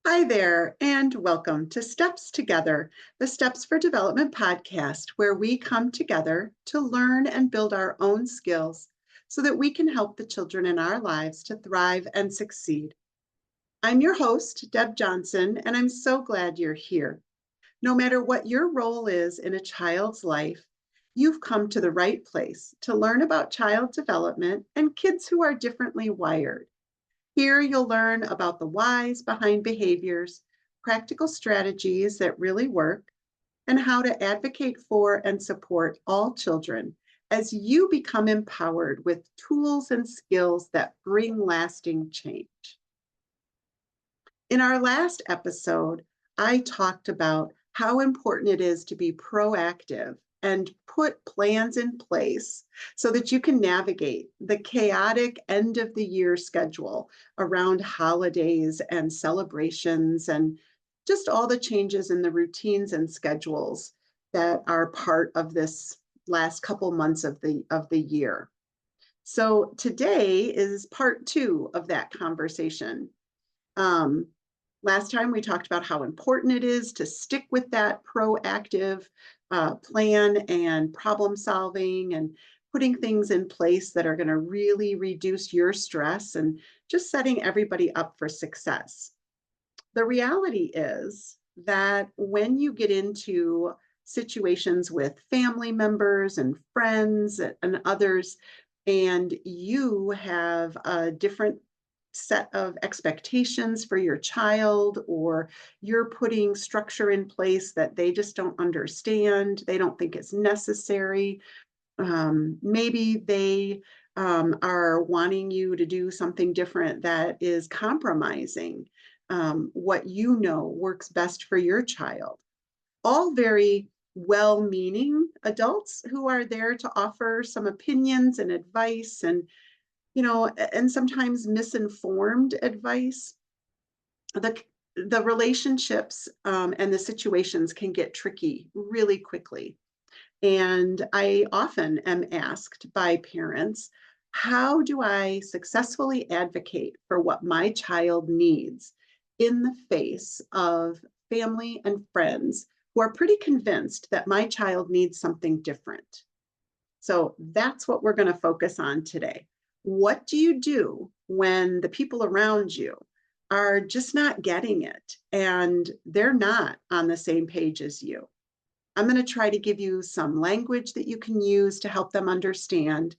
Hi there, and welcome to Steps Together, the Steps for Development podcast, where we come together to learn and build our own skills so that we can help the children in our lives to thrive and succeed. I'm your host, Deb Johnson, and I'm so glad you're here. No matter what your role is in a child's life, you've come to the right place to learn about child development and kids who are differently wired. Here you'll learn about the whys behind behaviors, practical strategies that really work, and how to advocate for and support all children as you become empowered with tools and skills that bring lasting change. In our last episode, I talked about how important it is to be proactive and put plans in place so that you can navigate the chaotic end of the year schedule around holidays and celebrations and just all the changes in the routines and schedules that are part of this last couple months of the year. So today is part two of that conversation. Um, Last time we talked about how important it is to stick with that proactive plan and problem solving and putting things in place that are going to really reduce your stress and just setting everybody up for success. The reality is that when you get into situations with family members and friends and others, and you have a different set of expectations for your child, or you're putting structure in place that they just don't understand, they don't think it's necessary. Maybe they are wanting you to do something different that is compromising what you know works best for your child. All very well-meaning adults who are there to offer some opinions and advice and sometimes misinformed advice. The relationships and the situations can get tricky really quickly. And I often am asked by parents, how do I successfully advocate for what my child needs in the face of family and friends who are pretty convinced that my child needs something different? So that's what we're going to focus on today. What do you do when the people around you are just not getting it and they're not on the same page as you? I'm going to try to give you some language that you can use to help them understand,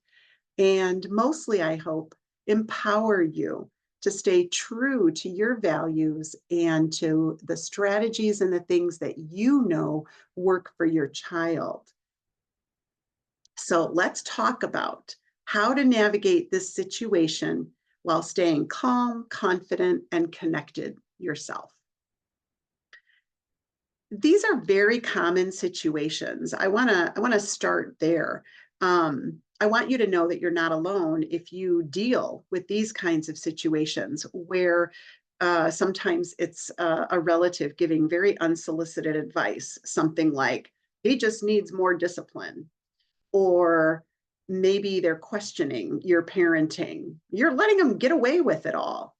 and mostly, I hope, empower you to stay true to your values and to the strategies and the things that you know work for your child. So let's talk about how to navigate this situation while staying calm, confident, and connected yourself. These are very common situations. I want to start there. I want you to know that you're not alone if you deal with these kinds of situations where sometimes it's a relative giving very unsolicited advice, something like, he just needs more discipline, or maybe they're questioning your parenting. You're letting them get away with it all.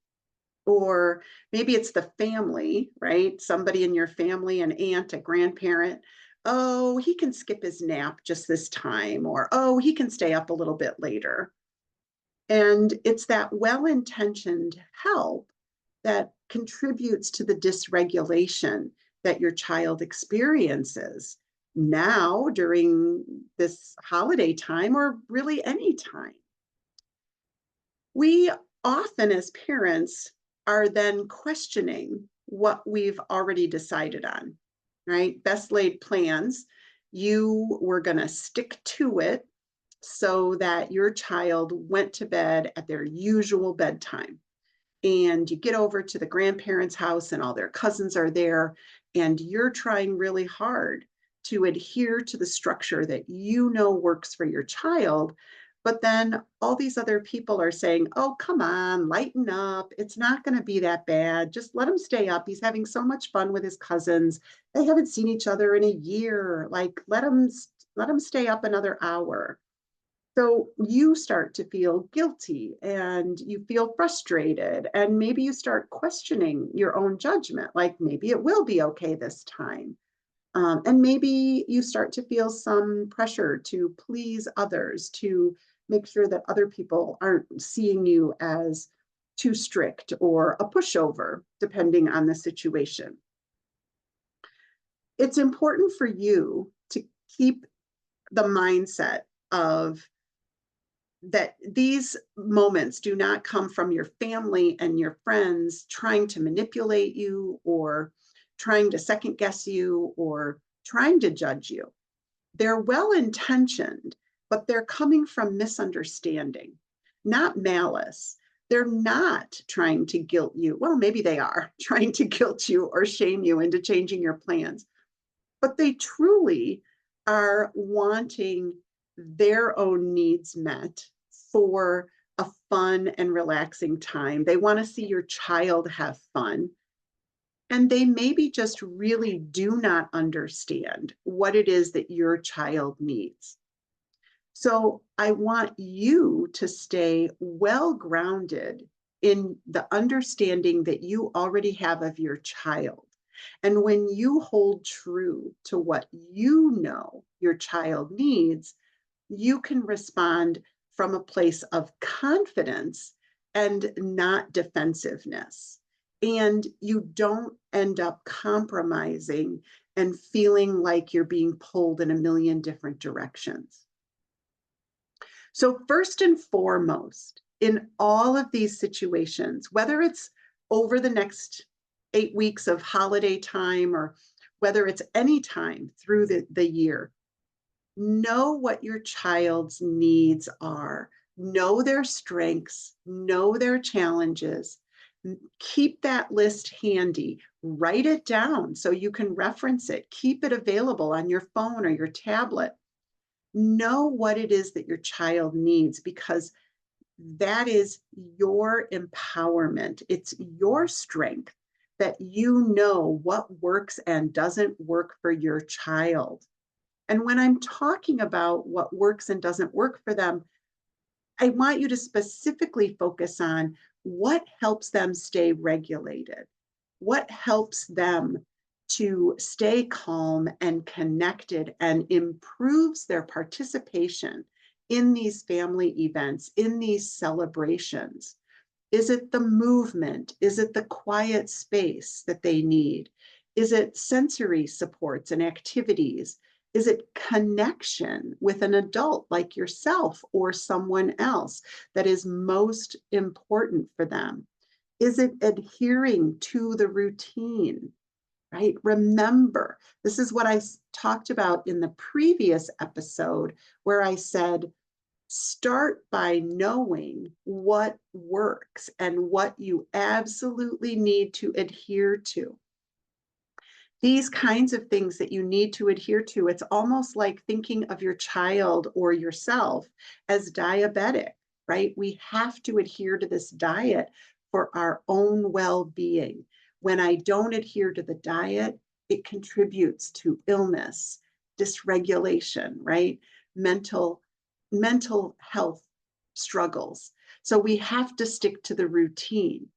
Or maybe it's the family, right? Somebody in your family, an aunt, a grandparent. Oh, he can skip his nap just this time, or oh, he can stay up a little bit later. And it's that well-intentioned help that contributes to the dysregulation that your child experiences now during this holiday time, or really any time. We often, as parents, are then questioning what we've already decided on, right? Best laid plans. You were going to stick to it so that your child went to bed at their usual bedtime. And you get over to the grandparents' house and all their cousins are there, and you're trying really hard to adhere to the structure that you know works for your child. But then all these other people are saying, oh, come on, lighten up. It's not going to be that bad. Just let him stay up. He's having so much fun with his cousins. They haven't seen each other in a year. Like, let him stay up another hour. So you start to feel guilty and you feel frustrated, and maybe you start questioning your own judgment, like maybe it will be okay this time. And maybe you start to feel some pressure to please others, to make sure that other people aren't seeing you as too strict or a pushover, depending on the situation. It's important for you to keep the mindset of that these moments do not come from your family and your friends trying to manipulate you or trying to second guess you or trying to judge you. They're well intentioned, but they're coming from misunderstanding, not malice. They're not trying to guilt you. Well, maybe they are trying to guilt you or shame you into changing your plans, but they truly are wanting their own needs met for a fun and relaxing time. They want to see your child have fun. And they maybe just really do not understand what it is that your child needs. So I want you to stay well grounded in the understanding that you already have of your child. And when you hold true to what you know your child needs, you can respond from a place of confidence and not defensiveness. And you don't end up compromising and feeling like you're being pulled in a million different directions. So, first and foremost, in all of these situations, whether it's over the next 8 weeks of holiday time or whether it's any time through the year, know what your child's needs are, know their strengths, know their challenges. Keep that list handy, write it down so you can reference it, keep it available on your phone or your tablet. Know what it is that your child needs because that is your empowerment. It's your strength that you know what works and doesn't work for your child. And when I'm talking about what works and doesn't work for them, I want you to specifically focus on what helps them stay regulated, what helps them to stay calm and connected and improves their participation in these family events, in these celebrations. Is it the movement? Is it the quiet space that they need? Is it sensory supports and activities? Is it connection with an adult like yourself or someone else that is most important for them? Is it adhering to the routine, right? Remember, this is what I talked about in the previous episode where I said, start by knowing what works and what you absolutely need to adhere to. These kinds of things that you need to adhere to, it's almost like thinking of your child or yourself as diabetic, right? We have to adhere to this diet for our own well-being. When I don't adhere to the diet, it contributes to illness, dysregulation, right? Mental health struggles. So we have to stick to the routine.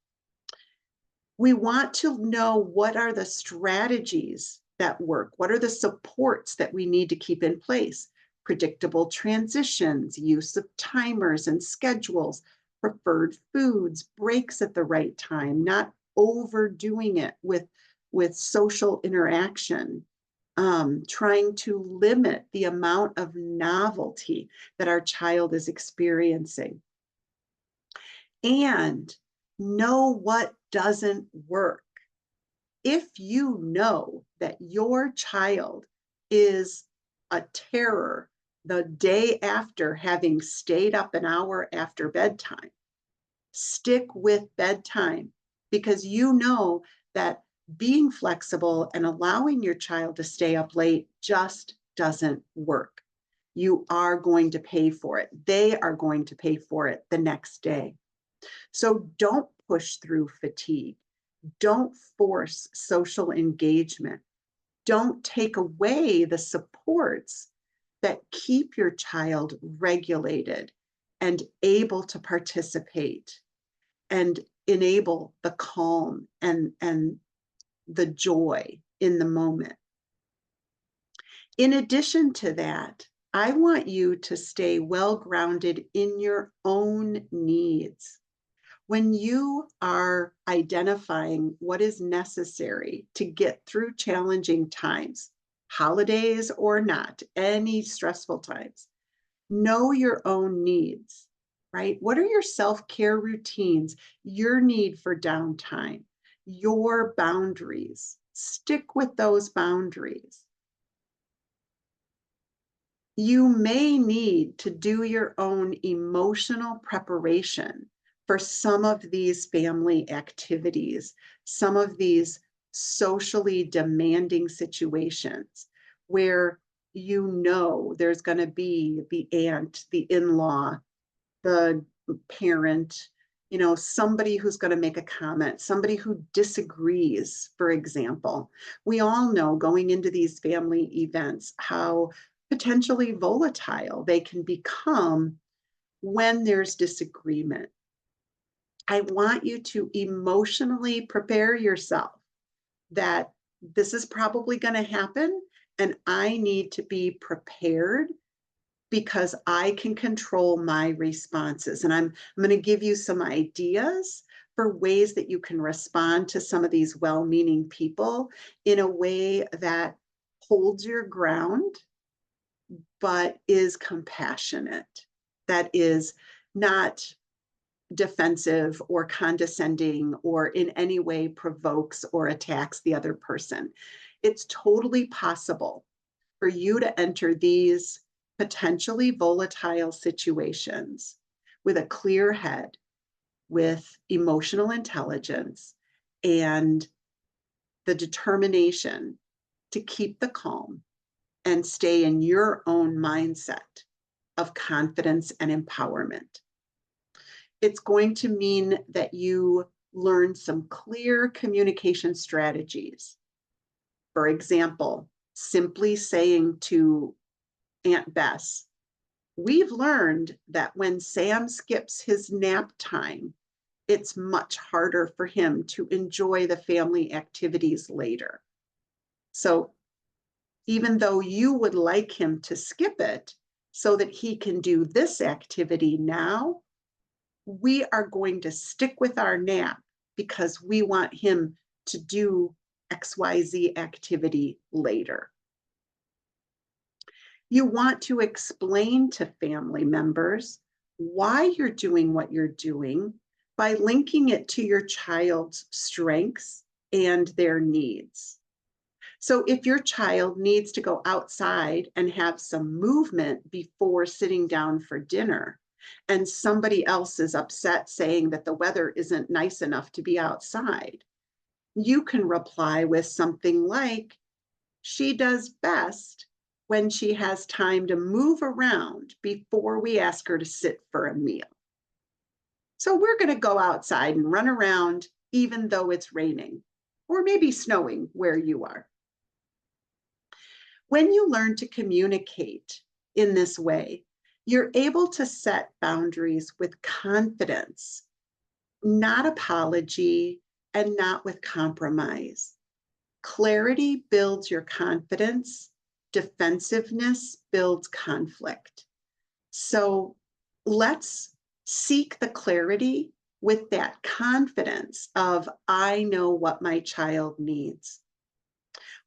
We want to know what are the strategies that work, what are the supports that we need to keep in place, predictable transitions, use of timers and schedules, preferred foods, breaks at the right time, not overdoing it with social interaction, trying to limit the amount of novelty that our child is experiencing. And know what doesn't work. If you know that your child is a terror the day after having stayed up an hour after bedtime, stick with bedtime because you know that being flexible and allowing your child to stay up late just doesn't work. You are going to pay for it. They are going to pay for it the next day. So don't push through fatigue. Don't force social engagement. Don't take away the supports that keep your child regulated and able to participate and enable the calm and the joy in the moment. In addition to that, I want you to stay well grounded in your own needs. When you are identifying what is necessary to get through challenging times, holidays or not, any stressful times, know your own needs, right? What are your self-care routines, your need for downtime, your boundaries? Stick with those boundaries. You may need to do your own emotional preparation for some of these family activities, some of these socially demanding situations where you know there's going to be the aunt, the in-law, the parent, somebody who's going to make a comment, somebody who disagrees, for example. We all know going into these family events how potentially volatile they can become when there's disagreement. I want you to emotionally prepare yourself that this is probably going to happen, and I need to be prepared because I can control my responses. And I'm going to give you some ideas for ways that you can respond to some of these well-meaning people in a way that holds your ground, but is compassionate, that is not defensive or condescending or in any way provokes or attacks the other person. It's totally possible for you to enter these potentially volatile situations with a clear head, with emotional intelligence, and the determination to keep the calm and stay in your own mindset of confidence and empowerment. It's going to mean that you learn some clear communication strategies. For example, simply saying to Aunt Bess, we've learned that when Sam skips his nap time, it's much harder for him to enjoy the family activities later. So even though you would like him to skip it so that he can do this activity now, we are going to stick with our nap because we want him to do XYZ activity later. You want to explain to family members why you're doing what you're doing by linking it to your child's strengths and their needs. So if your child needs to go outside and have some movement before sitting down for dinner, and somebody else is upset saying that the weather isn't nice enough to be outside, you can reply with something like, she does best when she has time to move around before we ask her to sit for a meal. So we're going to go outside and run around even though it's raining or maybe snowing where you are. When you learn to communicate in this way, you're able to set boundaries with confidence, not apology, and not with compromise. Clarity builds your confidence. Defensiveness builds conflict. So let's seek the clarity with that confidence of, I know what my child needs.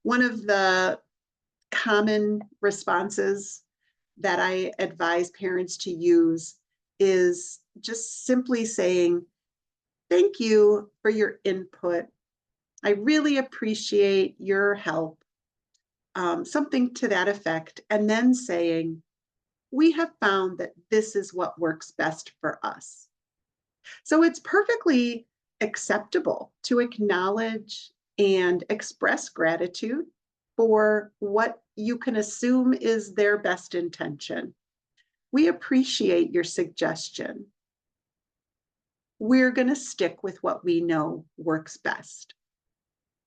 One of the common responses that I advise parents to use is just simply saying, thank you for your input. I really appreciate your help. Something to that effect. And then saying, we have found that this is what works best for us. So it's perfectly acceptable to acknowledge and express gratitude for what you can assume is their best intention. We appreciate your suggestion. We're going to stick with what we know works best.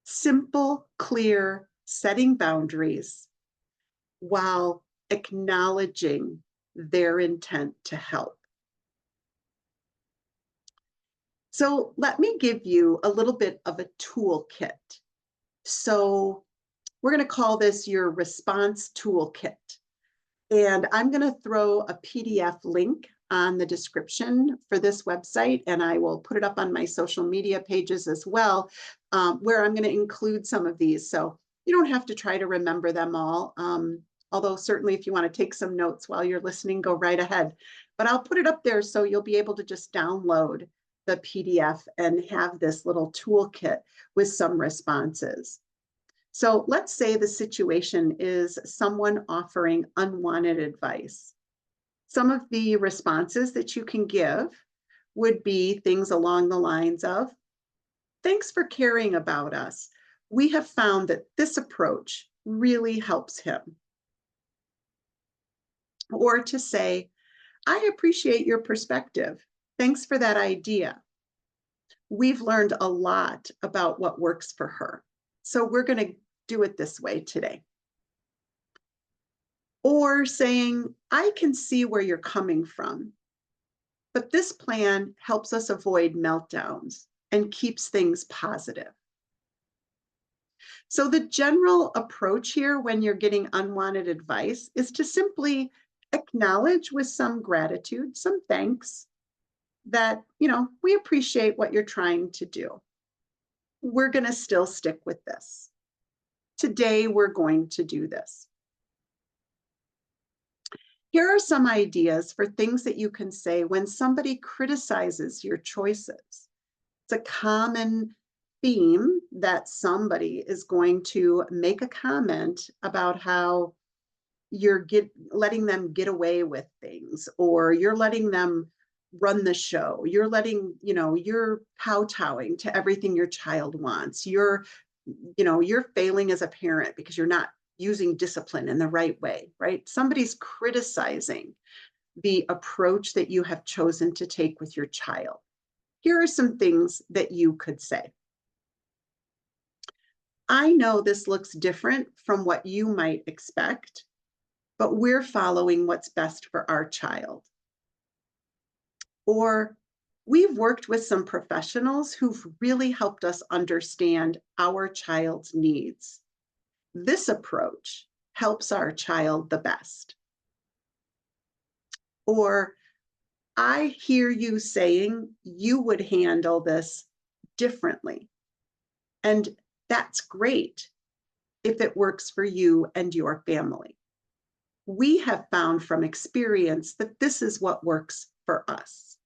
Simple, clear, setting boundaries while acknowledging their intent to help. So let me give you a little bit of a toolkit. So we're going to call this your response toolkit. And I'm going to throw a PDF link on the description for this website, and I will put it up on my social media pages as well, where I'm going to include some of these. So you don't have to try to remember them all, although certainly if you want to take some notes while you're listening, go right ahead. But I'll put it up there so you'll be able to just download the PDF and have this little toolkit with some responses. So let's say the situation is someone offering unwanted advice. Some of the responses that you can give would be things along the lines of, "Thanks for caring about us. We have found that this approach really helps him." Or to say, "I appreciate your perspective. Thanks for that idea. We've learned a lot about what works for her. So we're going to do it this way today." Or saying, "I can see where you're coming from, but this plan helps us avoid meltdowns and keeps things positive." So the general approach here when you're getting unwanted advice is to simply acknowledge with some gratitude, some thanks, that, we appreciate what you're trying to do. We're going to still stick with this. Today, we're going to do this. Here are some ideas for things that you can say when somebody criticizes your choices. It's a common theme that somebody is going to make a comment about how you're letting them get away with things, or you're letting them run the show. You're you're kowtowing to everything your child wants. You're failing as a parent because you're not using discipline in the right way, right? Somebody's criticizing the approach that you have chosen to take with your child. Here are some things that you could say. "I know this looks different from what you might expect, but we're following what's best for our child." Or, "We've worked with some professionals who've really helped us understand our child's needs. This approach helps our child the best." Or, "I hear you saying you would handle this differently. And that's great if it works for you and your family. We have found from experience that this is what works for us."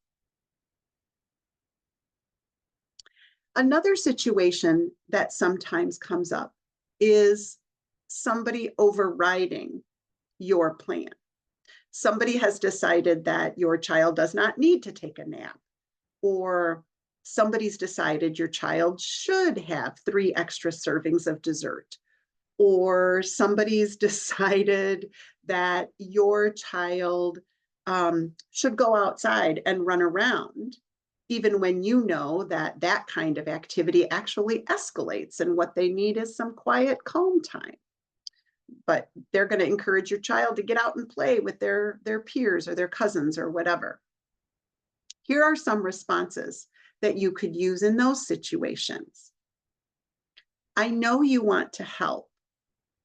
Another situation that sometimes comes up is somebody overriding your plan. Somebody has decided that your child does not need to take a nap, or somebody's decided your child should have 3 extra servings of dessert, or somebody's decided that your child should go outside and run around, even when you know that that kind of activity actually escalates and what they need is some quiet, calm time. But they're going to encourage your child to get out and play with their peers or their cousins or whatever. Here are some responses that you could use in those situations. "I know you want to help,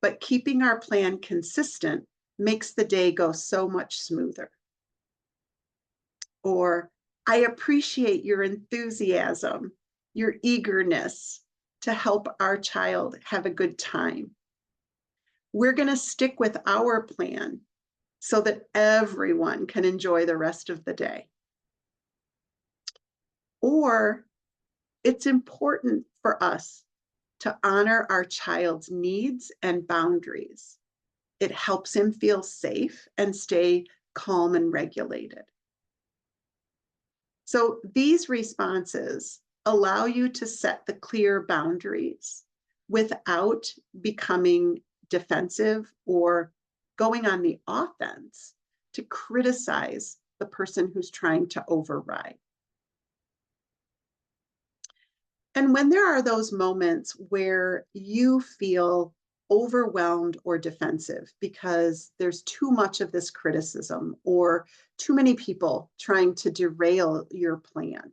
but keeping our plan consistent makes the day go so much smoother." Or, "I appreciate your enthusiasm, your eagerness to help our child have a good time. We're going to stick with our plan so that everyone can enjoy the rest of the day." Or, "It's important for us to honor our child's needs and boundaries. It helps him feel safe and stay calm and regulated." So these responses allow you to set the clear boundaries without becoming defensive or going on the offense to criticize the person who's trying to override. And when there are those moments where you feel overwhelmed or defensive because there's too much of this criticism or too many people trying to derail your plan,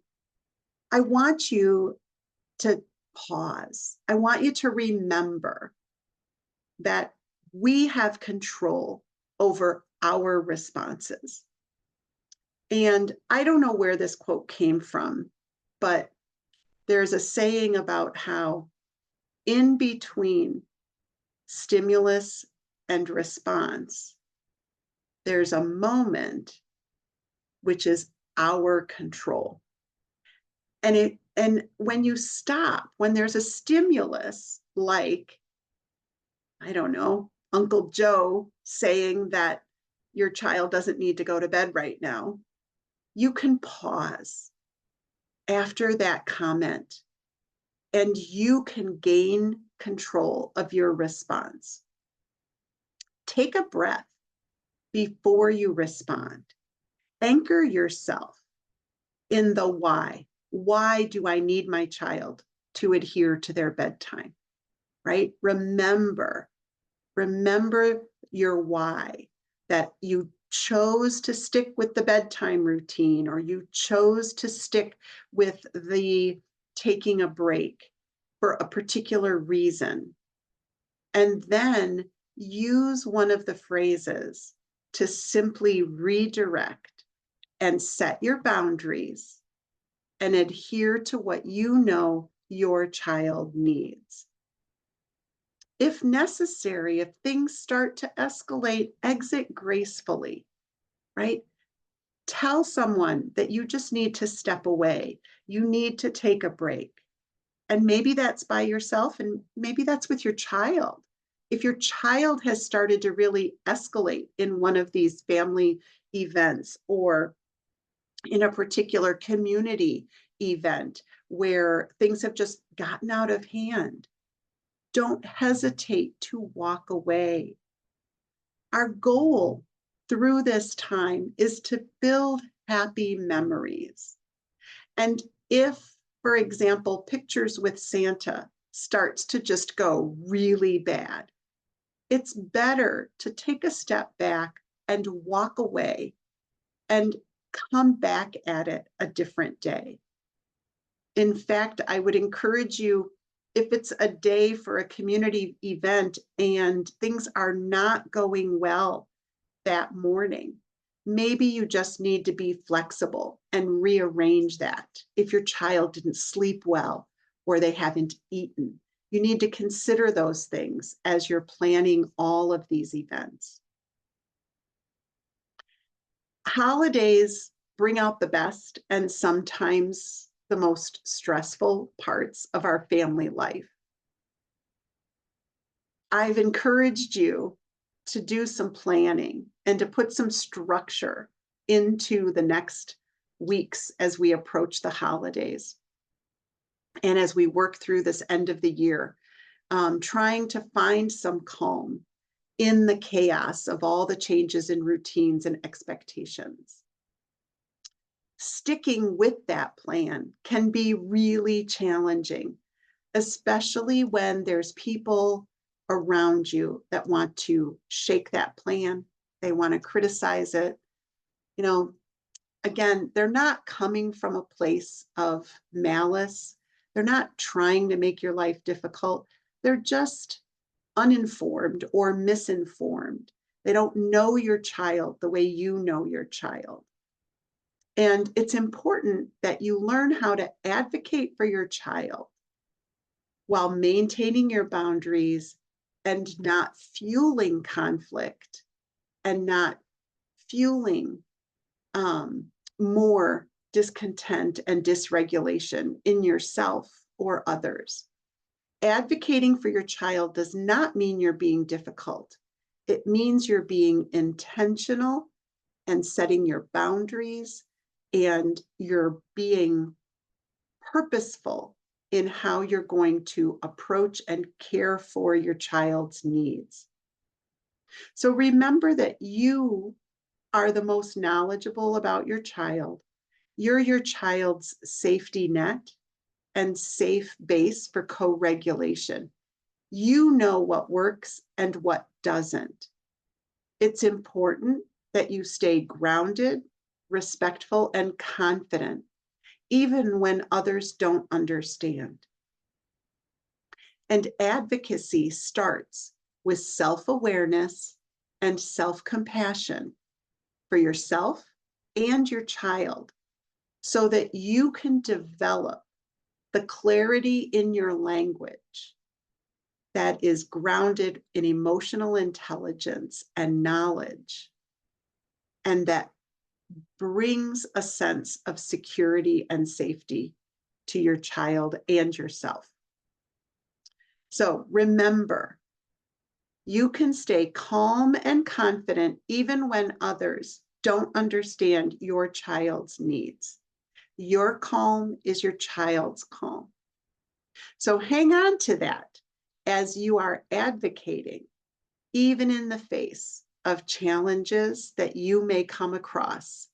I want you to pause. I want you to remember that we have control over our responses. And I don't know where this quote came from, but there's a saying about how in between stimulus and response, there's a moment which is our control. And when you stop, when there's a stimulus, like, I don't know, Uncle Joe saying that your child doesn't need to go to bed right now, you can pause after that comment and you can gain control of your response. Take a breath before you respond. Anchor yourself in the why. Why do I need my child to adhere to their bedtime, right? Remember your why, that you chose to stick with the bedtime routine, or you chose to stick with the taking a break for a particular reason. And then use one of the phrases to simply redirect and set your boundaries and adhere to what you know your child needs. If necessary, if things start to escalate, exit gracefully, right? Tell someone that you just need to step away. You need to take a break. And maybe that's by yourself, and maybe that's with your child. If your child has started to really escalate in one of these family events or in a particular community event where things have just gotten out of hand, don't hesitate to walk away. Our goal through this time is to build happy memories. And if, for example, pictures with Santa starts to just go really bad, it's better to take a step back and walk away and come back at it a different day. In fact, I would encourage you, if it's a day for a community event and things are not going well that morning, maybe you just need to be flexible and rearrange that. If your child didn't sleep well or they haven't eaten, you need to consider those things as you're planning all of these events. Holidays bring out the best and sometimes the most stressful parts of our family life. I've encouraged you to do some planning and to put some structure into the next weeks as we approach the holidays and as we work through this end of the year, trying to find some calm in the chaos of all the changes in routines and expectations. Sticking with that plan can be really challenging, especially when there's people around you that want to shake that plan. They want to criticize it. You know, again, they're not coming from a place of malice. They're not trying to make your life difficult. They're just uninformed or misinformed. They don't know your child the way you know your child. And it's important that you learn how to advocate for your child while maintaining your boundaries and not fueling conflict and not fueling more discontent and dysregulation in yourself or others. Advocating for your child does not mean you're being difficult. It means you're being intentional and setting your boundaries, and you're being purposeful in how you're going to approach and care for your child's needs. So remember that you are the most knowledgeable about your child. You're your child's safety net and safe base for co-regulation. You know what works and what doesn't. It's important that you stay grounded, respectful, and confident, even when others don't understand. And advocacy starts with self-awareness and self-compassion for yourself and your child so that you can develop the clarity in your language that is grounded in emotional intelligence and knowledge, and that brings a sense of security and safety to your child and yourself. So remember, you can stay calm and confident even when others don't understand your child's needs. Your calm is your child's calm. So hang on to that as you are advocating, even in the face of challenges that you may come across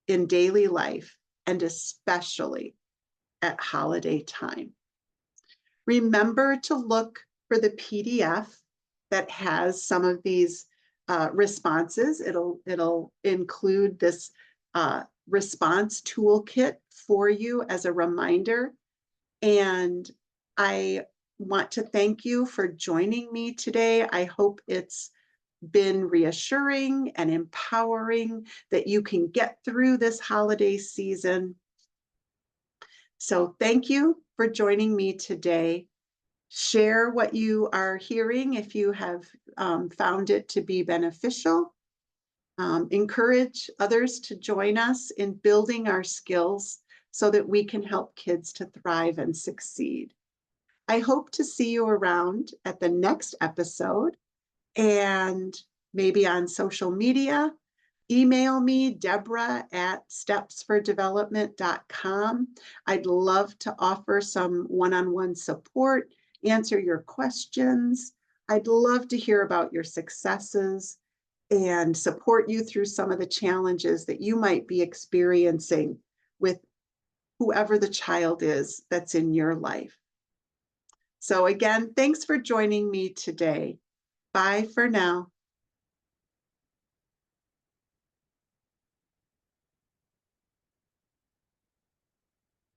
in daily life, and especially at holiday time. Remember to look for the PDF that has some of these responses. It'll include this response toolkit for you as a reminder. And I want to thank you for joining me today. I hope it's been reassuring and empowering that you can get through this holiday season. So thank you for joining me today. Share what you are hearing if you have found it to be beneficial. Encourage others to join us in building our skills so that we can help kids to thrive and succeed. I hope to see you around at the next episode and maybe on social media. Email me, Deborah@stepsfordevelopment.com. I'd love to offer some one-on-one support, answer your questions. I'd love to hear about your successes and support you through some of the challenges that you might be experiencing with whoever the child is that's in your life. So again, thanks for joining me today. Bye for now.